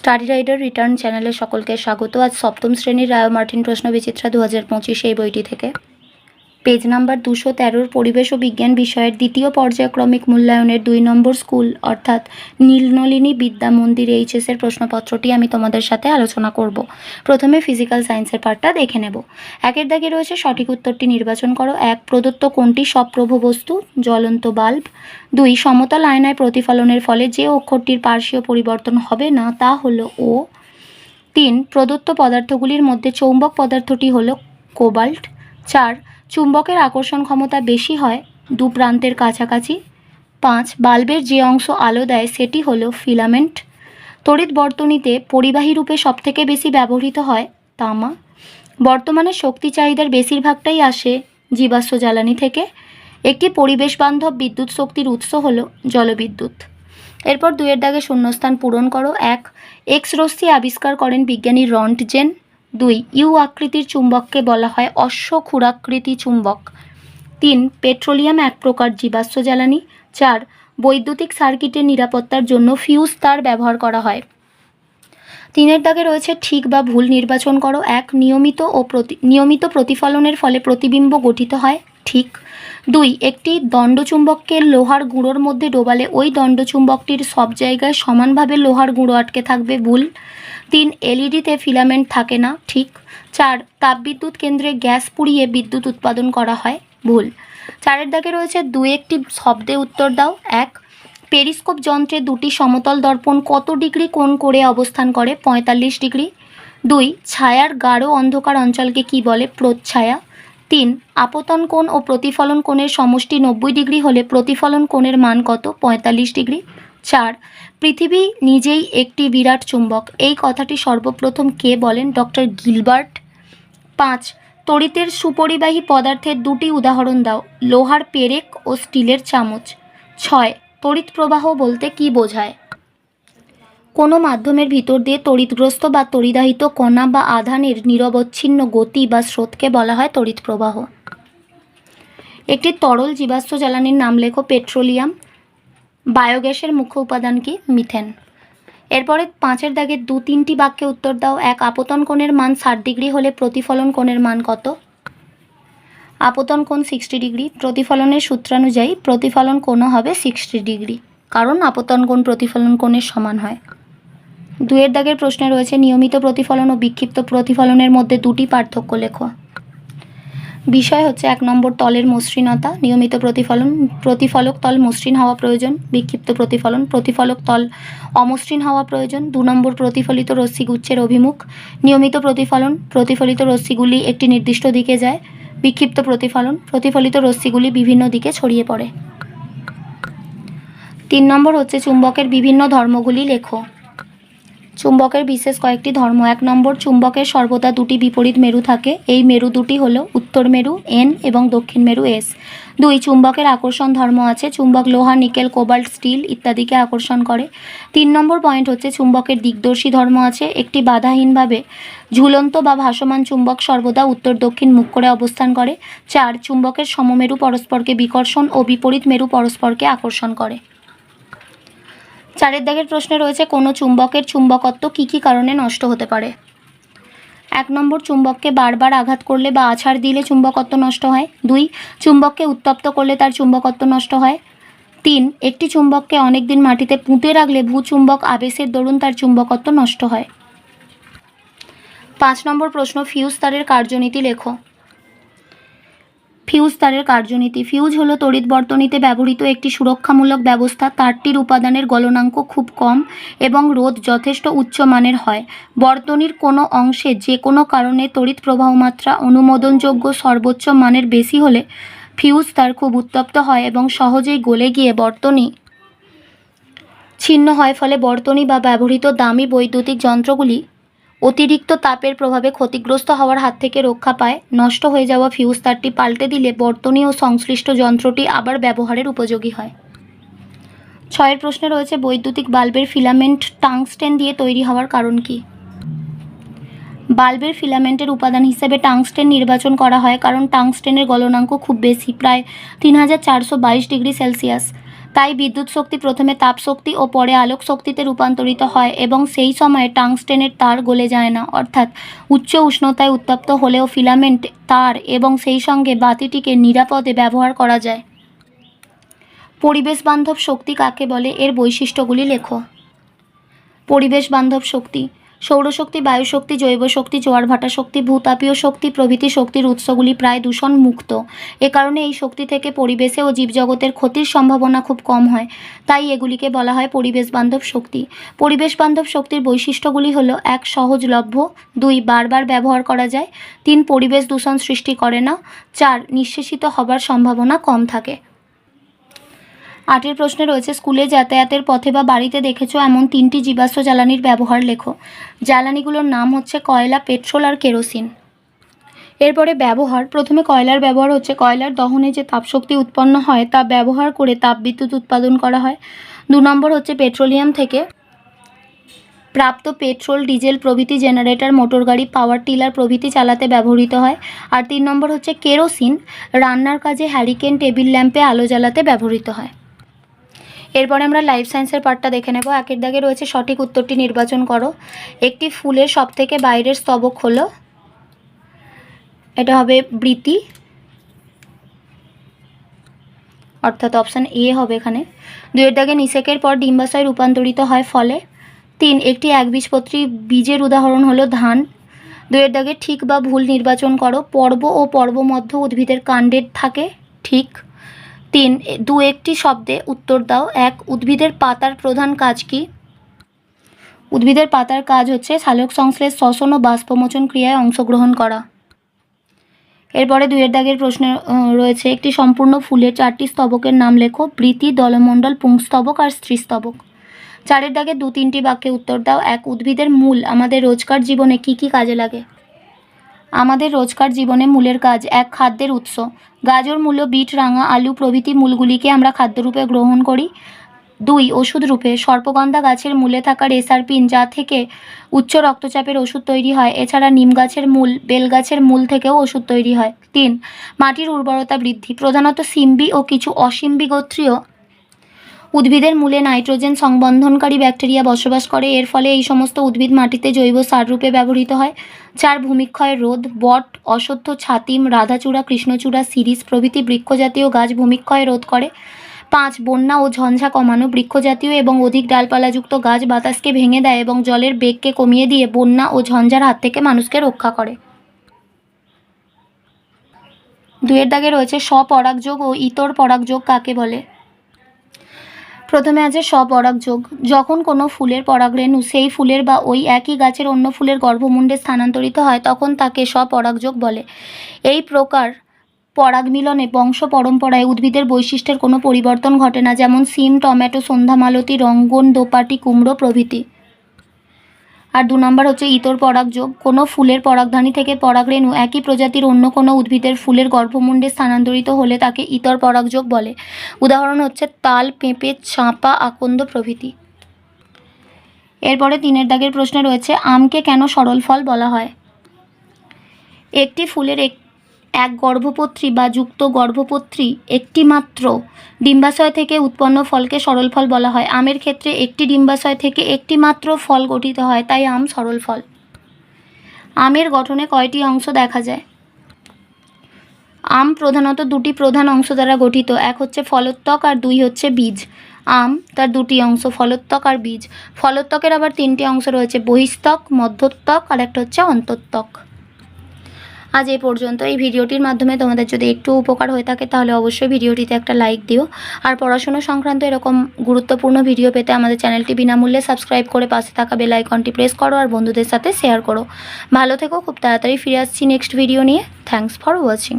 Study rider return চ্যানেলে সকলকে স্বাগত। আজ সপ্তম শ্রেণীর রায় মার্টিন প্রশ্নবিচিত্রা 2025 এই বইটি থেকে পেজ নাম্বার 213 পরিবেশ ও বিজ্ঞান বিষয়ের দ্বিতীয় পর্যায়ক্রমিক মূল্যায়নের 2 নম্বর স্কুল অর্থাৎ নীলনলিনী বিদ্যা মন্দির এইচএস এর প্রশ্নপত্রটি আমি তোমাদের সাথে আলোচনা করব। প্রথমে ফিজিক্যাল সায়েন্সের পার্টটা দেখে নেব। একের দাগে রয়েছে সঠিক উত্তরটি নির্বাচন করো। 1 প্রদত্ত কোনটি সপ্রভ বস্তু? জ্বলন্ত বাল্ব। 2 সমতল আয়নায় প্রতিফলনের ফলে যে অক্ষরটির পার্শ্বীয় পরিবর্তন হবে না তা হলো ও। 3 প্রদত্ত পদার্থগুলির মধ্যে চৌম্বক পদার্থটি হলো কোবাল্ট। 4 চুম্বকের আকর্ষণ ক্ষমতা বেশি হয় দু প্রান্তের কাছাকাছি। 5 বাল্বের যে অংশ আলো দেয় সেটি হলো ফিলামেন্ট। তড়িৎ বর্তনীতে পরিবাহী রূপে সবথেকে বেশি ব্যবহৃত হয় তামা। বর্তমানে শক্তি চাহিদার বেশিরভাগটাই আসে জীবাশ্ম জ্বালানি থেকে। একটি পরিবেশ বান্ধব বিদ্যুৎ শক্তির উৎস হলো জলবিদ্যুৎ। এরপর 2 দাগে শূন্যস্থান পূরণ করো। 1 এক্স রশ্মি আবিষ্কার করেন বিজ্ঞানী রন্টজেন। 2 ইউ আকৃতির চুম্বককে বলা হয় অশ্বক্ষুরাকৃতি চুম্বক। 3 পেট্রোলিয়াম এক প্রকার জীবাশ্ম জ্বালানি। 4 বৈদ্যুতিক সার্কিটের নিরাপত্তার জন্য ফিউজ তার ব্যবহার করা হয়। 3 দাগে রয়েছে ঠিক বা ভুল নির্বাচন করো। 1 নিয়মিত প্রতিফলনের ফলে প্রতিবিম্ব গঠিত হয়, ঠিক। 2 একটি দণ্ডচুম্বককে লোহার গুঁড়োর মধ্যে ডোবালে ওই দণ্ডচুম্বকটির সব জায়গায় সমানভাবে লোহার গুঁড়ো আটকে থাকবে, ভুল। 3 এলইডিতে ফিলামেন্ট থাকে না, ঠিক। 4 তাপবিদ্যুৎ কেন্দ্রে গ্যাস পুড়িয়ে বিদ্যুৎ উৎপাদন করা হয়, ভুল। 4 দাগে রয়েছে 2 একটি শব্দে উত্তর দাও। 1 পেরিস্কোপ যন্ত্রে 2টি সমতল দর্পণ কত ডিগ্রি কোণ করে অবস্থান করে? 45 ডিগ্রি। 2 ছায়ার গাঢ় অন্ধকার অঞ্চলকে কি বলে? প্রচ্ছায়া। 3 আপতন কোণ ও প্রতিফলন কোণের সমষ্টি 90 ডিগ্রি হলে প্রতিফলন কোণের মান কত? 45 ডিগ্রি। 4 পৃথিবী নিজেই একটি বিরাট চুম্বক, এই কথাটি সর্বপ্রথম কে বলেন? Doctor Gilbert. 5 তড়িতের সুপরিবাহী পদার্থের 2টি উদাহরণ দাও। লোহার পেরেক ও স্টিলের চামচ। 6 তড়িৎ প্রবাহ বলতে কি বোঝায়? কোনো মাধ্যমের ভিতর দিয়ে তড়িৎগ্রস্ত বা তড়িদাহিত কণা বা আধানের নিরবচ্ছিন্ন গতি বা স্রোতকে বলা হয় তড়িৎ প্রবাহ। একটি তরল জীবাশ্ম জ্বালানির নাম লেখো। পেট্রোলিয়াম। বায়োগ্যাসের মুখ্য উপাদান কি? মিথেন। এরপরে 5 দাগে 2-3টি বাক্যে উত্তর দাও। 1 আপতন কোণের মান 60 ডিগ্রি হলে প্রতিফলন কোণের মান কত? আপতন কোণ 60 ডিগ্রি। প্রতিফলনের সূত্রানুযায়ী প্রতিফলন কোণও হবে 60 ডিগ্রি, কারণ আপতন কোণ প্রতিফলন কোণের সমান হয়। 2 দাগের প্রশ্নে রয়েছে নিয়মিত প্রতিফলন ও বিক্ষিপ্ত প্রতিফলনের মধ্যে 2টি পার্থক্য লেখো। বিষয় হচ্ছে 1 নম্বর তলের মসৃণতা। নিয়মিত প্রতিফলক তল মসৃণ হওয়া প্রয়োজন। বিক্ষিপ্ত প্রতিফলক তল অমসৃণ হওয়া প্রয়োজন। 2 নম্বর প্রতিফলিত রশ্মিগুচ্ছের অভিমুখ। নিয়মিত প্রতিফলিত রশ্মিগুলি একটি নির্দিষ্ট দিকে যায়। বিক্ষিপ্ত প্রতিফলিত রশ্মিগুলি বিভিন্ন দিকে ছড়িয়ে পড়ে। 3 নম্বর হচ্ছে চুম্বকের বিভিন্ন ধর্মগুলি লেখো। চুম্বকের বিশেষ কয়েকটি ধর্ম। 1 নম্বর চুম্বকের সর্বদা 2টি বিপরীত মেরু থাকে। এই মেরু দুটি হলো উত্তর মেরু এন এবং দক্ষিণ মেরু এস। 2 চুম্বকের আকর্ষণ ধর্ম আছে। চুম্বক লোহা, নিকেল, কোবাল্ট, স্টিল ইত্যাদিকে আকর্ষণ করে। 3 নম্বর পয়েন্ট হচ্ছে চুম্বকের দিকদর্শী ধর্ম আছে। একটি বাধাহীনভাবে ঝুলন্ত বা ভাসমান চুম্বক সর্বদা উত্তর দক্ষিণ মুখ করে অবস্থান করে। 4 চুম্বকের সমমেরু পরস্পরকে বিকর্ষণ ও বিপরীত মেরু পরস্পরকে আকর্ষণ করে। 4 দাগের প্রশ্নে রয়েছে কোনো চুম্বকের চুম্বকত্ব কী কী কারণে নষ্ট হতে পারে? 1 নম্বর চুম্বককে বারবার আঘাত করলে বা আছাড় দিলে চুম্বকত্ব নষ্ট হয়। 2 চুম্বককে উত্তপ্ত করলে তার চুম্বকত্ব নষ্ট হয়। 3 একটি চুম্বককে অনেকদিন মাটিতে পুঁতে রাখলে ভূচুম্বক আবেশের দরুন তার চুম্বকত্ব নষ্ট হয়। 5 নম্বর প্রশ্ন ফিউজ তারের কার্যনীতি লেখো। ফিউজ তারের কার্যনীতি। ফিউজ হলো তড়িৎ বর্তনীতে ব্যবহৃত একটি সুরক্ষামূলক ব্যবস্থা। তারটির উপাদানের গলনাঙ্ক খুব কম এবং রোধ যথেষ্ট উচ্চ মানের হয়। বর্তনীর কোনো অংশে যে কোনো কারণে তড়িৎ প্রবাহ মাত্রা অনুমোদনযোগ্য সর্বোচ্চ মানের বেশি হলে ফিউজ তার খুব উত্তপ্ত হয় এবং সহজেই গলে গিয়ে বর্তনী ছিন্ন হয়। ফলে বর্তনী বা ব্যবহৃত দামি বৈদ্যুতিক যন্ত্রগুলি অতিরিক্ত তাপের প্রভাবে ক্ষতিগ্রস্ত হওয়ার হাত থেকে রক্ষা পায়। নষ্ট হয়ে যাওয়া ফিউজ তারটি পাল্টে দিলে বর্তনী ও সংশ্লিষ্ট যন্ত্রটি আবার ব্যবহারের উপযোগী হয়। 6 প্রশ্নে রয়েছে বৈদ্যুতিক বাল্বের ফিলামেন্ট টাংস্টেন দিয়ে তৈরি হওয়ার কারণ কি? বাল্বের ফিলামেন্টের উপাদান হিসেবে টাংস্টেন নির্বাচন করা হয় কারণ টাংস্টেনের গলনাঙ্ক খুব বেশি, প্রায় 3422 ডিগ্রি সেলসিয়াস। তাই বিদ্যুৎ শক্তি প্রথমে তাপ শক্তি ও পরে আলোক শক্তিতে রূপান্তরিত হয় এবং সেই সময়ে টাংস্টেনের তার গলে যায় না, অর্থাৎ উচ্চ উষ্ণতায় উত্তপ্ত হলেও ফিলামেন্ট তার এবং সেই সঙ্গে বাতিটিকে নিরাপদে ব্যবহার করা যায়। পরিবেশ বান্ধব শক্তি কাকে বলে, এর বৈশিষ্ট্যগুলি লেখো। পরিবেশ বান্ধব শক্তি: সৌরশক্তি, বায়ুশক্তি, জৈব শক্তি, জোয়ার ভাটা শক্তি, ভূতাপীয় শক্তি প্রভৃতি শক্তির উৎসগুলি প্রায় দূষণ মুক্ত। এ কারণে এই শক্তি থেকে পরিবেশে ও জীবজগতের ক্ষতির সম্ভাবনা খুব কম হয়, তাই এগুলিকে বলা হয় পরিবেশ বান্ধব শক্তি। পরিবেশ বান্ধব শক্তির বৈশিষ্ট্যগুলি হলো: 1. সহজলভ্য, 2. বারবার ব্যবহার করা যায়, 3. পরিবেশ দূষণ সৃষ্টি করে না, 4. নিঃশেষিত হবার সম্ভাবনা কম থাকে। 8 প্রশ্নে রয়েছে স্কুলে যাতায়াতের পথে বা বাড়িতে দেখেছো এমন 3টি জীবাশ্ম জ্বালানির ব্যবহার লেখো। জ্বালানিগুলোর নাম হচ্ছে কয়লা, পেট্রোল আর কেরোসিন। এরপরে ব্যবহার: প্রথমে কয়লার ব্যবহার হচ্ছে কয়লার দহনে যে তাপশক্তি উৎপন্ন হয় তা ব্যবহার করে তাপবিদ্যুৎ উৎপাদন করা হয়। 2 নম্বর হচ্ছে পেট্রোলিয়াম থেকে প্রাপ্ত পেট্রোল, ডিজেল প্রভৃতি জেনারেটর, মোটরগাড়ি, পাওয়ার টিলার প্রভৃতি চালাতে ব্যবহৃত হয়। আর 3 নম্বর হচ্ছে কেরোসিন, রান্নার কাজে, হ্যারিকেন, টেবিল ল্যাম্পে আলো জ্বালাতে ব্যবহৃত হয়। এরপরে আমরা লাইফ সায়েন্সের পার্টটা দেখে নেব। 1 দাগে রয়েছে সঠিক উত্তরটি নির্বাচন করো। একটি ফুলের সবথেকে বাইরের স্তবক হলো, এটা হবে বৃতি, অর্থাৎ অপশান এ হবে এখানে। 2 দাগে নিষেকের পর ডিম্বাশয় রূপান্তরিত হয় ফলে। 3 একটি একবীজপত্রী বীজের উদাহরণ হলো ধান। 2 দাগে ঠিক বা ভুল নির্বাচন করো। পর্ব ও পর্বমধ্য উদ্ভিদের কাণ্ডের থাকে, ঠিক। 3 দু একটি শব্দে উত্তর দাও। 1 উদ্ভিদের পাতার প্রধান কাজ কি? উদ্ভিদের পাতার কাজ হচ্ছে সালোক সংশ্লেষ, শ্বসন ও বাষ্পমোচন ক্রিয়ায় অংশগ্রহণ করা। এরপরে 2 দাগের প্রশ্নে রয়েছে একটি সম্পূর্ণ ফুলের 4টি স্তবকের নাম লেখো। বৃতি, দলমণ্ডল, পুংস্তবক আর স্ত্রীস্তবক। 4 দাগে 2-3টি বাক্যে উত্তর দাও। 1 উদ্ভিদের মূল আমাদের রোজকার জীবনে কি কি কাজে লাগে? আমাদের রোজকার জীবনে মূলের কাজ: 1 খাদ্যের উৎস, গাজর, মূলো, বিট, রাঙা আলু প্রভৃতি মূলগুলিকে আমরা খাদ্যরূপে গ্রহণ করি। 2 ওষুধ রূপে, সর্পগন্ধা গাছের মূলে থাকা রেসারপিন যা থেকে উচ্চ রক্তচাপের ওষুধ তৈরি হয়। এছাড়া নিম গাছের মূল, বেল গাছের মূল থেকেও ওষুধ তৈরি হয়। 3 মাটির উর্বরতা বৃদ্ধি, প্রধানত সিম্বি ও কিছু অসিম্বি গোত্রীয় উদ্ভিদের মূলে নাইট্রোজেন সংবন্ধনকারী ব্যাকটেরিয়া বসবাস করে, এর ফলে এই সমস্ত উদ্ভিদ মাটিতে জৈব সার রূপে ব্যবহৃত হয়। 4 ভূমিক্ষয়ের রোধ, বট, অশ্বত্থ, ছাতিম, রাধাচূড়া, কৃষ্ণচূড়া, শিরীষ প্রভৃতি বৃক্ষজাতীয় গাছ ভূমিক্ষয় রোধ করে। 5 বন্যা ও ঝঞ্ঝা কমানো, বৃক্ষজাতীয় এবং অধিক ডালপালাযুক্ত গাছ বাতাসকে ভেঙে দেয় এবং জলের বেগকে কমিয়ে দিয়ে বন্যা ও ঝঞ্ঝার হাত থেকে মানুষকে রক্ষা করে। 2 দাগে রয়েছে স্বপরাগযোগ ও ইতর পরাগযোগ কাকে বলে? প্রথমে আছে স্বপরাগযোগ। যখন কোনো ফুলের পরাগরেণু সেই ফুলের বা ওই একই গাছের অন্য ফুলের গর্ভমুণ্ডে স্থানান্তরিত হয় তখন তাকে স্বপরাগযোগ বলে। এই প্রকার পরাগ মিলনে বংশ পরম্পরায় উদ্ভিদের বৈশিষ্ট্যের কোনো পরিবর্তন ঘটে না, যেমন সিম, টমেটো, সন্ধ্যামালতী, রঙ্গন, দোপাটি, কুমড়ো প্রভৃতি। আর 2 নম্বর হচ্ছে ইতর পরাগযোগ। কোনো ফুলের পরাগধানী থেকে পরাগরেণু একই প্রজাতির অন্য কোনো উদ্ভিদের ফুলের গর্ভমুণ্ডে স্থানান্তরিত হলে তাকে ইতর পরাগযোগ বলে। উদাহরণ হচ্ছে তাল, পেঁপে, চাঁপা, আকন্দ প্রভৃতি। এরপরে 3 দাগের প্রশ্নে রয়েছে আমকে কেন সরল ফল বলা হয়? একটি ফুলের এক গর্ভপত্রী বা যুক্ত গর্ভপত্রী একটি মাত্র ডিম্বাশয় থেকে উৎপন্ন ফলকে সরল ফল বলা হয়। আমের ক্ষেত্রে একটি ডিম্বাশয় থেকে একটি মাত্র ফল গঠিত হয়, তাই আম সরল ফল। আমের গঠনে কয়টি অংশ দেখা যায়? আম প্রধানত 2টি প্রধান অংশ দ্বারা গঠিত। 1 হচ্ছে ফলোত্বক আর 2 হচ্ছে বীজ। আম তার 2টি অংশ, ফলোত্বক আর বীজ। ফলোত্বকের আবার 3টি অংশ রয়েছে, বহিস্তক, মধ্যত্বক আর একটা হচ্ছে অন্তত্বক। আজ এই পর্যন্ত। এই ভিডিওটির মাধ্যমে তোমাদের যদি একটু উপকার হয়ে থাকে তাহলে অবশ্যই ভিডিওটিতে একটা লাইক দিও। আর পড়াশোনা সংক্রান্ত এরকম গুরুত্বপূর্ণ ভিডিও পেতে আমাদের চ্যানেলটি বিনামূল্যে সাবস্ক্রাইব করে পাশে থাকা বেল আইকনটি প্রেস করো আর বন্ধুদের সাথে শেয়ার করো। ভালো থেকো, খুব তাড়াতাড়ি ফিরে আসছি নেক্সট ভিডিও নিয়ে। Thanks for watching.